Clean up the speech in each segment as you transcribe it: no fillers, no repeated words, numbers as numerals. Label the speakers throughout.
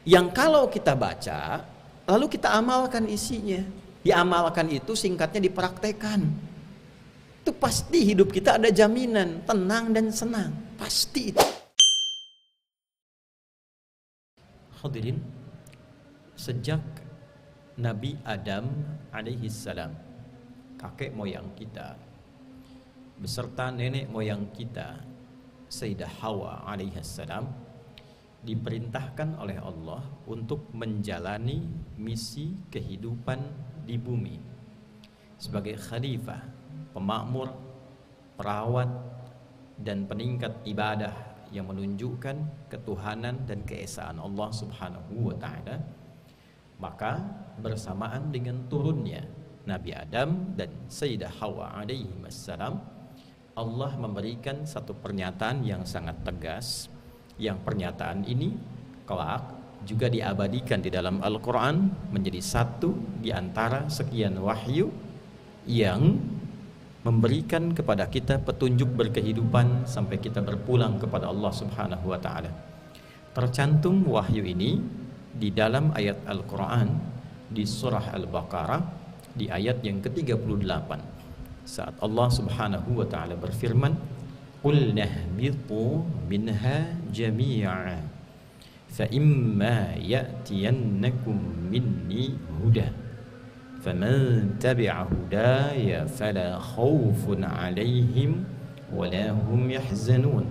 Speaker 1: yang kalau kita baca lalu kita amalkan isinya. Diamalkan itu singkatnya dipraktekan. Itu pasti hidup kita ada jaminan tenang dan senang, pasti itu. Hadirin, sejak Nabi Adam alaihi salam, kakek moyang kita, beserta nenek moyang kita, Sayyidah Hawa alaihi salam, diperintahkan oleh Allah untuk menjalani misi kehidupan di bumi sebagai khalifah, pemakmur, perawat, dan peningkat ibadah yang menunjukkan ketuhanan dan keesaan Allah Subhanahu wa ta'ala. Maka bersamaan dengan turunnya Nabi Adam dan Sayyidah Hawa alaihi wassalam, Allah memberikan satu pernyataan yang sangat tegas, yang pernyataan ini kelak juga diabadikan di dalam Al-Quran menjadi satu di antara sekian wahyu yang memberikan kepada kita petunjuk berkehidupan sampai kita berpulang kepada Allah Subhanahu wa ta'ala. Tercantum wahyu ini di dalam ayat Al-Quran di surah Al-Baqarah di ayat yang ke-38, saat Allah Subhanahu wa ta'ala berfirman, "Qul nahbitu minha jami'a fa imma ya'tiyannakum minni huda faman tabi'a hudaya fala khaufun 'alaihim wala hum yahzanun."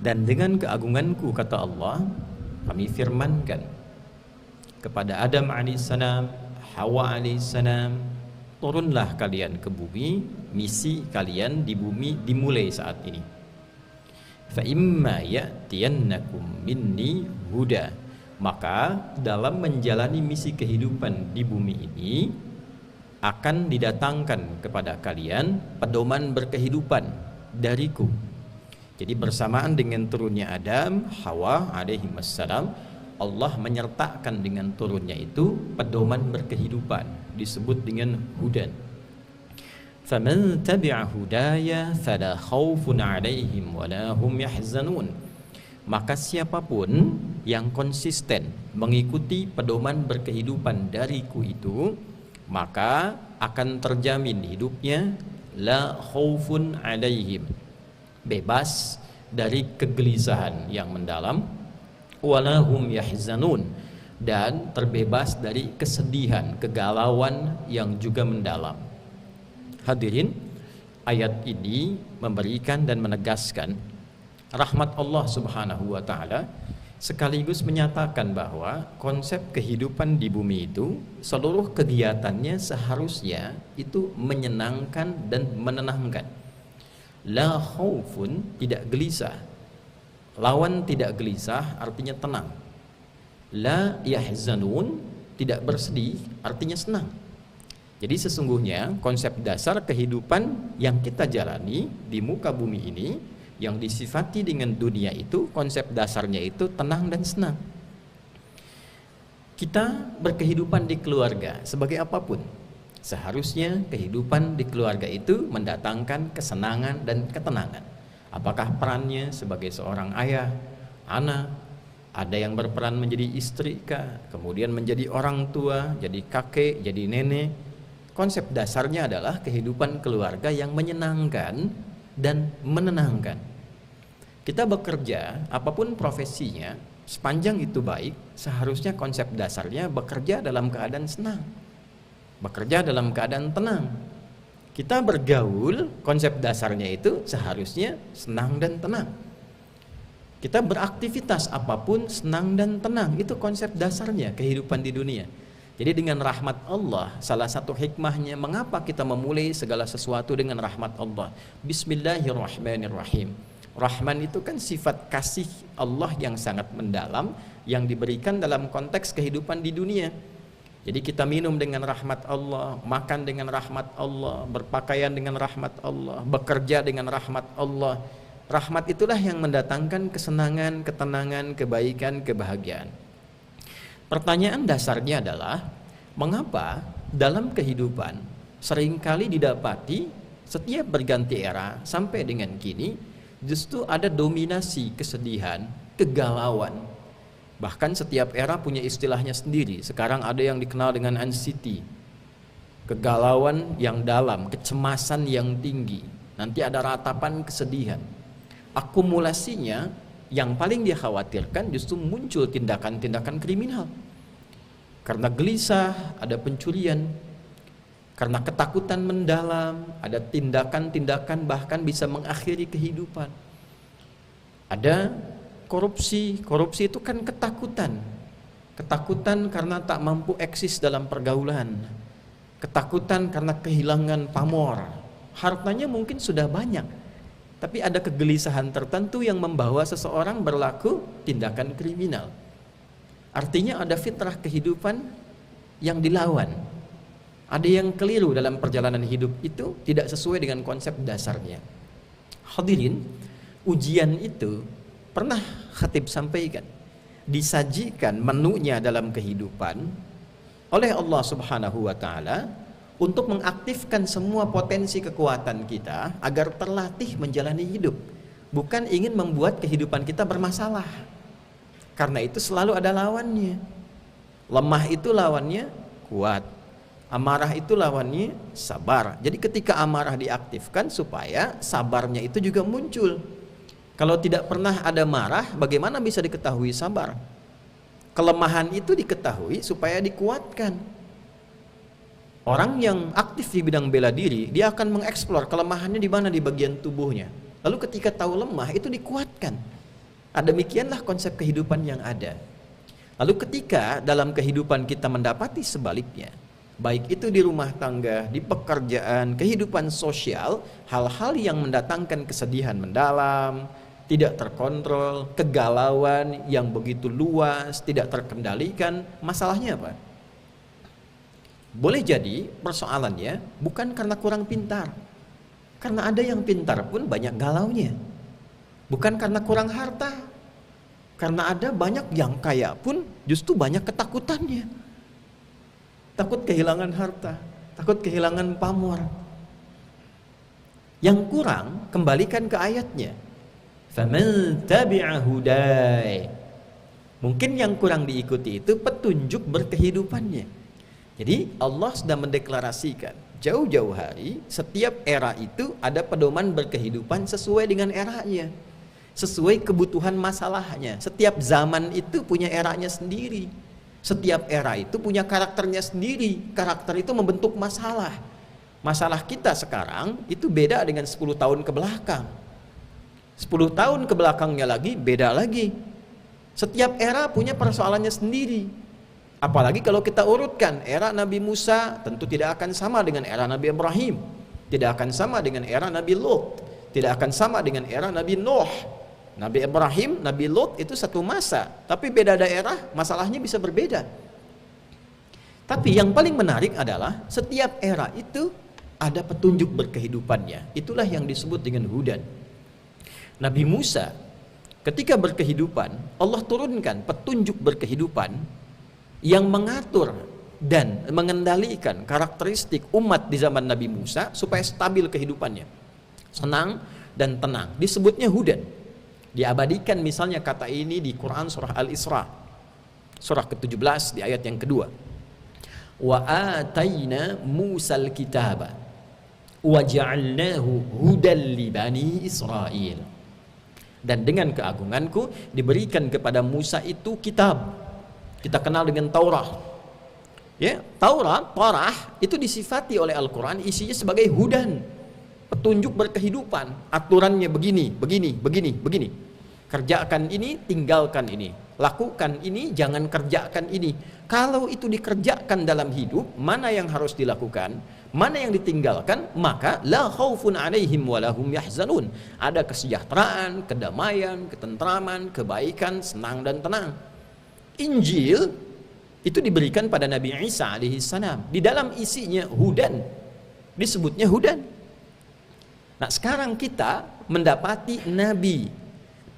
Speaker 1: Dan dengan keagunganku, kata Allah, kami firmankan kepada Adam alaihissalam, Hawa alaihissalam, turunlah kalian ke bumi, misi kalian di bumi dimulai saat ini. Fa imma ya'tiyannakum minni huda, maka dalam menjalani misi kehidupan di bumi ini akan didatangkan kepada kalian pedoman berkehidupan dariku. Jadi bersamaan dengan turunnya Adam, Hawa alaihi wassalam, Allah menyertakan dengan turunnya itu pedoman berkehidupan, disebut dengan hudan. Faman tabi'a hudaya fala khaufun 'alaihim wala hum yahzanun. Maka siapapun yang konsisten mengikuti pedoman berkehidupan dariku itu, maka akan terjamin hidupnya la khaufun 'alaihim, bebas dari kegelisahan yang mendalam, wala hum yahzanun, dan terbebas dari kesedihan, kegalauan yang juga mendalam. Hadirin, ayat ini memberikan dan menegaskan rahmat Allah Subhanahu wa ta'ala, sekaligus menyatakan bahwa konsep kehidupan di bumi itu seluruh kegiatannya seharusnya itu menyenangkan dan menenangkan. La khaufun, tidak gelisah. Lawan tidak gelisah artinya tenang. La yahzanun, tidak bersedih artinya senang. Jadi sesungguhnya konsep dasar kehidupan yang kita jalani di muka bumi ini, yang disifati dengan dunia itu, konsep dasarnya itu tenang dan senang. Kita berkehidupan di keluarga sebagai apapun, seharusnya kehidupan di keluarga itu mendatangkan kesenangan dan ketenangan. Apakah perannya sebagai seorang ayah, anak, ada yang berperan menjadi istri kah, kemudian menjadi orang tua, jadi kakek, jadi nenek. Konsep dasarnya adalah kehidupan keluarga yang menyenangkan dan menenangkan. Kita bekerja, apapun profesinya, sepanjang itu baik, seharusnya konsep dasarnya bekerja dalam keadaan senang, bekerja dalam keadaan tenang. Kita bergaul, konsep dasarnya itu seharusnya senang dan tenang. Kita beraktivitas apapun senang dan tenang, itu konsep dasarnya kehidupan di dunia. Jadi dengan rahmat Allah, salah satu hikmahnya mengapa kita memulai segala sesuatu dengan rahmat Allah. Bismillahirrahmanirrahim. Rahman itu kan sifat kasih Allah yang sangat mendalam, yang diberikan dalam konteks kehidupan di dunia. Jadi kita minum dengan rahmat Allah, makan dengan rahmat Allah, berpakaian dengan rahmat Allah, bekerja dengan rahmat Allah. Rahmat itulah yang mendatangkan kesenangan, ketenangan, kebaikan, kebahagiaan. Pertanyaan dasarnya adalah, mengapa dalam kehidupan seringkali didapati setiap berganti era sampai dengan kini justru ada dominasi kesedihan, kegalauan. Bahkan setiap era punya istilahnya sendiri. Sekarang ada yang dikenal dengan anxiety, kegalauan yang dalam, kecemasan yang tinggi. Nanti ada ratapan kesedihan. Akumulasinya yang paling dia khawatirkan justru muncul tindakan-tindakan kriminal. Karena gelisah, ada pencurian. Karena ketakutan mendalam, ada tindakan-tindakan bahkan bisa mengakhiri kehidupan. Ada korupsi. Korupsi itu kan ketakutan. Ketakutan karena tak mampu eksis dalam pergaulan. Ketakutan karena kehilangan pamor. Hartanya mungkin sudah banyak, tapi ada kegelisahan tertentu yang membawa seseorang berlaku tindakan kriminal. Artinya ada fitrah kehidupan yang dilawan. Ada yang keliru dalam perjalanan hidup itu, tidak sesuai dengan konsep dasarnya. Hadirin, ujian itu pernah khatib sampaikan, disajikan menunya dalam kehidupan oleh Allah Subhanahu wa taala untuk mengaktifkan semua potensi kekuatan kita agar terlatih menjalani hidup, bukan ingin membuat kehidupan kita bermasalah. Karena itu selalu ada lawannya. Lemah itu lawannya kuat. Amarah itu lawannya sabar. Jadi ketika amarah diaktifkan supaya sabarnya itu juga muncul. Kalau tidak pernah ada marah, bagaimana bisa diketahui sabar? Kelemahan itu diketahui supaya dikuatkan. Orang yang aktif di bidang bela diri, dia akan mengeksplor kelemahannya di mana di bagian tubuhnya. Lalu ketika tahu lemah, itu dikuatkan. Demikianlah konsep kehidupan yang ada. Lalu ketika dalam kehidupan kita mendapati sebaliknya, baik itu di rumah tangga, di pekerjaan, kehidupan sosial, hal-hal yang mendatangkan kesedihan mendalam, tidak terkontrol, kegalauan yang begitu luas, tidak terkendalikan, masalahnya apa? Boleh jadi persoalannya bukan karena kurang pintar, karena ada yang pintar pun banyak galaunya. Bukan karena kurang harta, karena ada banyak yang kaya pun justru banyak ketakutannya. Takut kehilangan harta, takut kehilangan pamor. Yang kurang, kembalikan ke ayatnya. Faman tabi'a hudai. Mungkin yang kurang diikuti itu petunjuk berkehidupannya. Jadi Allah sudah mendeklarasikan jauh-jauh hari, setiap era itu ada pedoman berkehidupan sesuai dengan eranya, sesuai kebutuhan masalahnya. Setiap zaman itu punya eranya sendiri. Setiap era itu punya karakternya sendiri. Karakter itu membentuk masalah. Masalah kita sekarang itu beda dengan 10 tahun ke belakang. 10 tahun ke belakangnya lagi beda lagi. Setiap era punya persoalannya sendiri. Apalagi kalau kita urutkan, era Nabi Musa tentu tidak akan sama dengan era Nabi Ibrahim, tidak akan sama dengan era Nabi Lut, tidak akan sama dengan era Nabi Nuh. Nabi Ibrahim, Nabi Lut itu satu masa, tapi beda daerah, masalahnya bisa berbeda. Tapi yang paling menarik adalah setiap era itu ada petunjuk berkehidupannya. Itulah yang disebut dengan hudan. Nabi Musa ketika berkehidupan, Allah turunkan petunjuk berkehidupan yang mengatur dan mengendalikan karakteristik umat di zaman Nabi Musa supaya stabil kehidupannya, senang dan tenang. Disebutnya hudan. Diabadikan misalnya kata ini di Quran surah Al-Isra, surah ke-17 di ayat yang kedua. Wa atayna Musal kitaba wa ja'alnahu hudan li bani Israil. Dan dengan keagunganku diberikan kepada Musa itu kitab. Kita kenal dengan Taurat. Ya, Taurat, Torah itu disifati oleh Al-Quran isinya sebagai hudan, petunjuk berkehidupan. Aturannya begini, begini, begini, begini. Kerjakan ini, tinggalkan ini. Lakukan ini, jangan kerjakan ini. Kalau itu dikerjakan dalam hidup, mana yang harus dilakukan, mana yang ditinggalkan, maka la khaufun alaihim walahum yahzanun. Ada kesejahteraan, kedamaian, ketentraman, kebaikan, senang dan tenang. Injil itu diberikan pada Nabi Isa alaihissalam. Di dalam isinya hudan, disebutnya hudan. Nah sekarang kita mendapati Nabi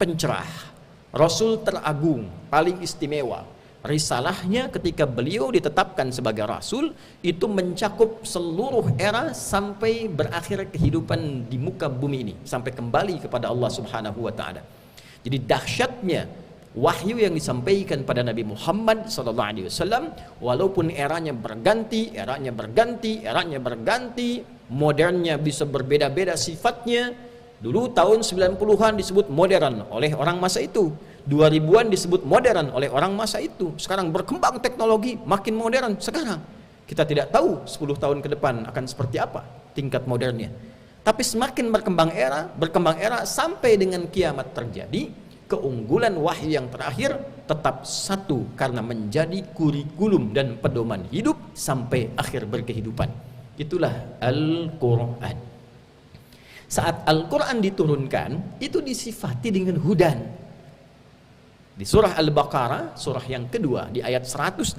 Speaker 1: pencerah, Rasul teragung, paling istimewa. Risalahnya ketika beliau ditetapkan sebagai Rasul itu mencakup seluruh era sampai berakhir kehidupan di muka bumi ini, sampai kembali kepada Allah Subhanahu wa ta'ala. Jadi dahsyatnya Wahyu yang disampaikan pada Nabi Muhammad SAW, walaupun eranya berganti, modernnya bisa berbeda-beda sifatnya. Dulu tahun 90-an disebut modern oleh orang masa itu, 2000-an disebut modern oleh orang masa itu. Sekarang berkembang teknologi, makin modern. Sekarang kita tidak tahu 10 tahun ke depan akan seperti apa tingkat modernnya. Tapi semakin berkembang era sampai dengan kiamat terjadi, keunggulan wahyu yang terakhir tetap satu, karena menjadi kurikulum dan pedoman hidup sampai akhir berkehidupan. Itulah Al-Quran. Saat Al-Quran diturunkan, itu disifati dengan hudan. Di surah Al-Baqarah, surah yang kedua, di ayat 185,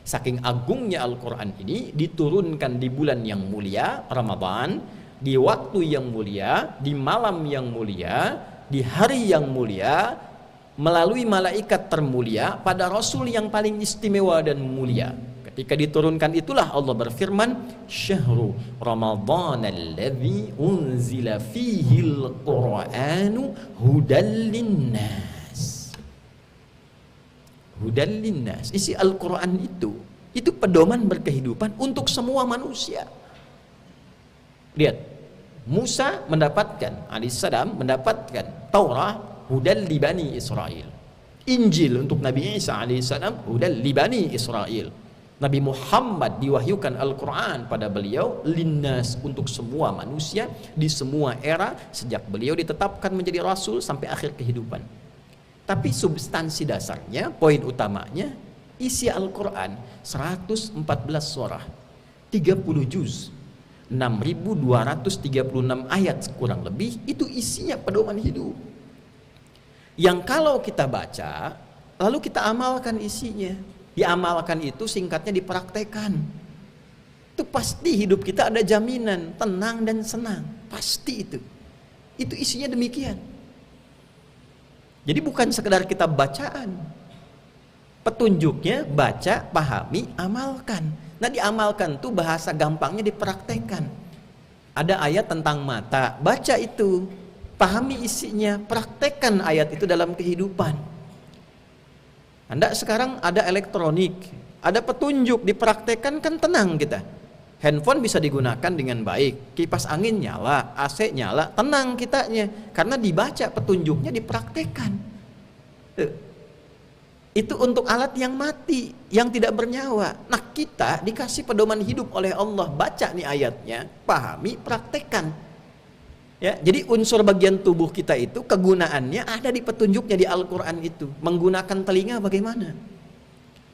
Speaker 1: saking agungnya Al-Quran ini diturunkan di bulan yang mulia, Ramadan, di waktu yang mulia, di malam yang mulia, di hari yang mulia, melalui malaikat termulia, pada Rasul yang paling istimewa dan mulia. Ketika diturunkan itulah Allah berfirman, Syahru Ramadhan alladhi unzila fihil Qur'anu hudal linnas. Hudal linnas. Isi Al-Quran itu pedoman berkehidupan untuk semua manusia. Lihat, Musa alaihissalam mendapatkan Taurat hudal li Bani Israel. Injil untuk Nabi Isa alaihissalam hudal li Bani Israel. Nabi Muhammad diwahyukan Al-Quran pada beliau linnas, untuk semua manusia di semua era sejak beliau ditetapkan menjadi Rasul sampai akhir kehidupan. Tapi substansi dasarnya, poin utamanya, isi Al-Quran 114 surah, 30 juz, 6.236 ayat kurang lebih, itu isinya pedoman hidup. Yang kalau kita baca, lalu kita amalkan isinya. Diamalkan itu singkatnya dipraktekan. Itu pasti hidup kita ada jaminan, tenang dan senang. Pasti itu. Itu isinya demikian. Jadi bukan sekedar kita bacaan. Petunjuknya baca, pahami, amalkan. Nah, diamalkan tuh bahasa gampangnya dipraktekkan. Ada ayat tentang mata, baca itu, pahami isinya, praktekkan ayat itu dalam kehidupan. Anda sekarang ada elektronik, ada petunjuk, dipraktekkan kan tenang kita. Handphone bisa digunakan dengan baik, kipas angin nyala, AC nyala, tenang kitanya, karena dibaca petunjuknya, dipraktekkan. Itu untuk alat yang mati, yang tidak bernyawa. Nah, kita dikasih pedoman hidup oleh Allah, baca nih ayatnya, pahami, praktekkan. Ya, jadi unsur bagian tubuh kita itu kegunaannya ada di petunjuknya di Al-Quran itu. Menggunakan telinga bagaimana?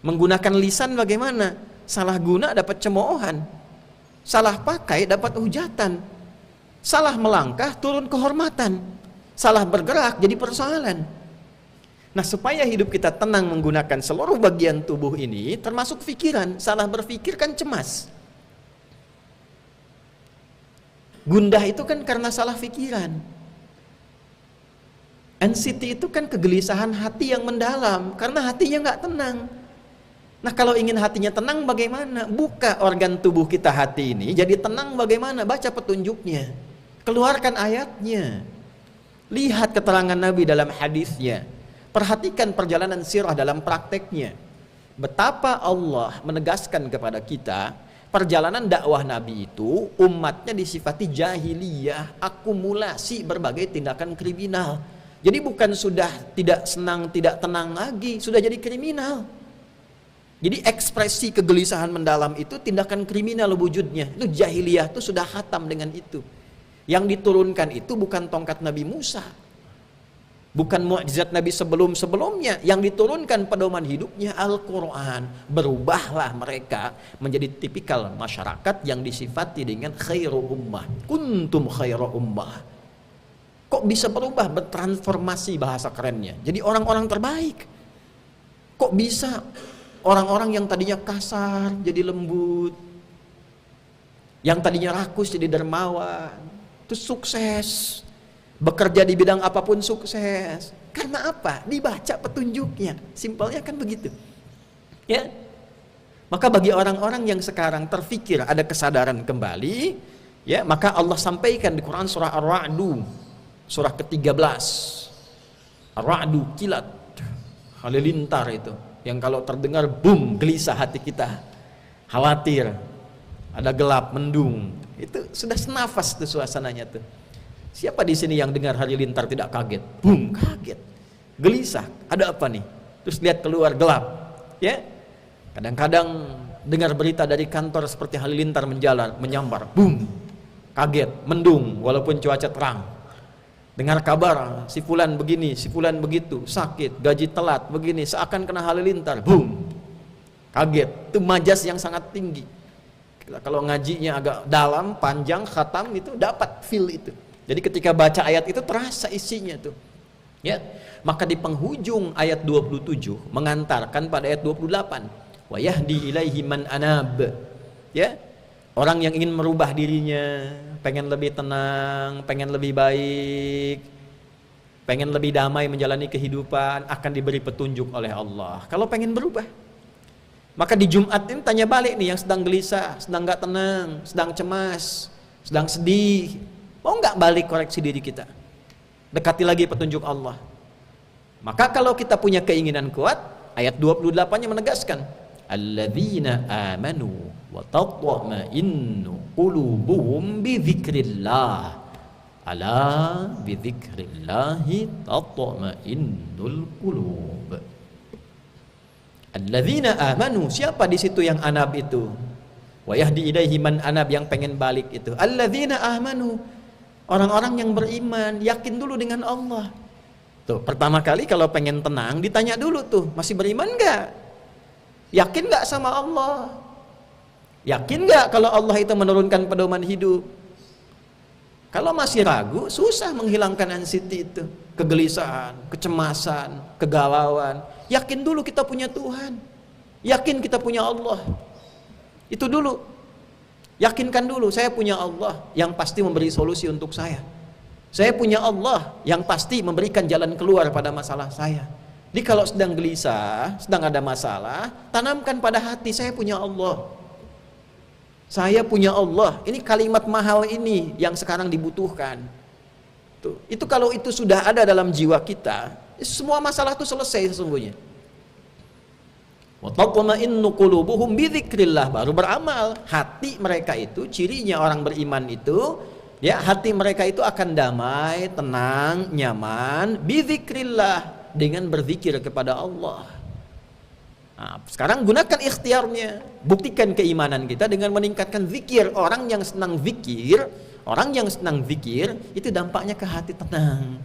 Speaker 1: Menggunakan lisan bagaimana? Salah guna dapat cemoohan, salah pakai dapat hujatan, salah melangkah turun kehormatan, salah bergerak jadi persoalan. Nah, supaya hidup kita tenang menggunakan seluruh bagian tubuh ini, termasuk pikiran, salah berpikir kan cemas. Gundah itu kan karena salah pikiran. Anxiety itu kan kegelisahan hati yang mendalam, karena hatinya nggak tenang. Nah, kalau ingin hatinya tenang bagaimana? Buka organ tubuh kita hati ini, jadi tenang bagaimana? Baca petunjuknya, keluarkan ayatnya, lihat keterangan Nabi dalam hadisnya, perhatikan perjalanan sirah dalam prakteknya. Betapa Allah menegaskan kepada kita, perjalanan dakwah Nabi itu umatnya disifati jahiliyah, akumulasi berbagai tindakan kriminal. Jadi bukan sudah tidak senang, tidak tenang lagi, sudah jadi kriminal. Jadi ekspresi kegelisahan mendalam itu tindakan kriminal wujudnya. Itu jahiliyah itu sudah khatam dengan itu. Yang diturunkan itu bukan tongkat Nabi Musa, bukan mukjizat Nabi sebelum-sebelumnya. Yang diturunkan pedoman hidupnya Al-Quran. Berubahlah mereka menjadi tipikal masyarakat yang disifati dengan khairu ummah. Kuntum khairu ummah. Kok bisa berubah, bertransformasi bahasa kerennya, jadi orang-orang terbaik. Kok bisa orang-orang yang tadinya kasar jadi lembut, yang tadinya rakus jadi dermawan, itu sukses. Bekerja di bidang apapun sukses. Karena apa? Dibaca petunjuknya. Simpelnya kan begitu. Ya. Maka bagi orang-orang yang sekarang terfikir ada kesadaran kembali, ya, maka Allah sampaikan di Quran surah Ar-Ra'd, surah ke-13. Ra'du, kilat, halilintar itu, yang kalau terdengar boom, gelisah hati kita, khawatir, ada gelap, mendung. Itu sudah senafas tuh suasananya tuh. Siapa di sini yang dengar halilintar tidak kaget? Boom, kaget, gelisah, ada apa nih? Terus lihat keluar gelap, ya. Kadang-kadang dengar berita dari kantor seperti halilintar menyambar, boom, kaget, mendung, walaupun cuaca terang. Dengar kabar, si fulan begini, si fulan begitu, sakit, gaji telat, begini, seakan kena halilintar, boom, kaget. Itu majas yang sangat tinggi. Kalau ngajinya agak dalam, panjang, khatam itu dapat feel itu. Jadi ketika baca ayat itu terasa isinya tuh. Ya, maka di penghujung ayat 27 mengantarkan pada ayat 28. Wa yahdi ilaihi man anab. Ya. Orang yang ingin merubah dirinya, pengen lebih tenang, pengen lebih baik, pengen lebih damai menjalani kehidupan, akan diberi petunjuk oleh Allah. Kalau pengen berubah, maka di Jumat ini tanya balik nih yang sedang gelisah, sedang gak tenang, sedang cemas, sedang sedih. Mau gak balik koreksi diri kita? Dekati lagi petunjuk Allah. Maka kalau kita punya keinginan kuat, ayat 28-nya menegaskan, alladzina amanu wa tatma'innu qulubuhum bi dzikrillah ala bi dzikrillahi tatma'innul qulub. Alladzina amanu, siapa di situ yang anab itu? Wa yahdi ilaihi man anab, yang pengen balik itu. Alladzina amanu, orang-orang yang beriman, yakin dulu dengan Allah. Tuh, pertama kali kalau pengen tenang ditanya dulu tuh, masih beriman enggak? Yakin gak sama Allah? Yakin gak kalau Allah itu menurunkan pedoman hidup? Kalau masih ragu, susah menghilangkan anxiety itu, kegelisahan, kecemasan, kegalauan. Yakin dulu kita punya Tuhan, yakin kita punya Allah. Itu dulu, yakinkan dulu, saya punya Allah yang pasti memberi solusi untuk saya. Saya punya Allah yang pasti memberikan jalan keluar pada masalah saya. Jadi kalau sedang gelisah, sedang ada masalah, tanamkan pada hati, saya punya Allah. Saya punya Allah. Ini kalimat mahal ini yang sekarang dibutuhkan. Tuh, itu kalau itu sudah ada dalam jiwa kita, semua masalah itu selesai sesungguhnya. Wa tatma'innu qulubuhum bi dzikrillah, baru beramal. Hati mereka itu, cirinya orang beriman itu, ya, hati mereka itu akan damai, tenang, nyaman bi dzikrillah, dengan berzikir kepada Allah. Nah, sekarang gunakan ikhtiarnya, buktikan keimanan kita dengan meningkatkan zikir. Orang yang senang zikir itu dampaknya ke hati tenang,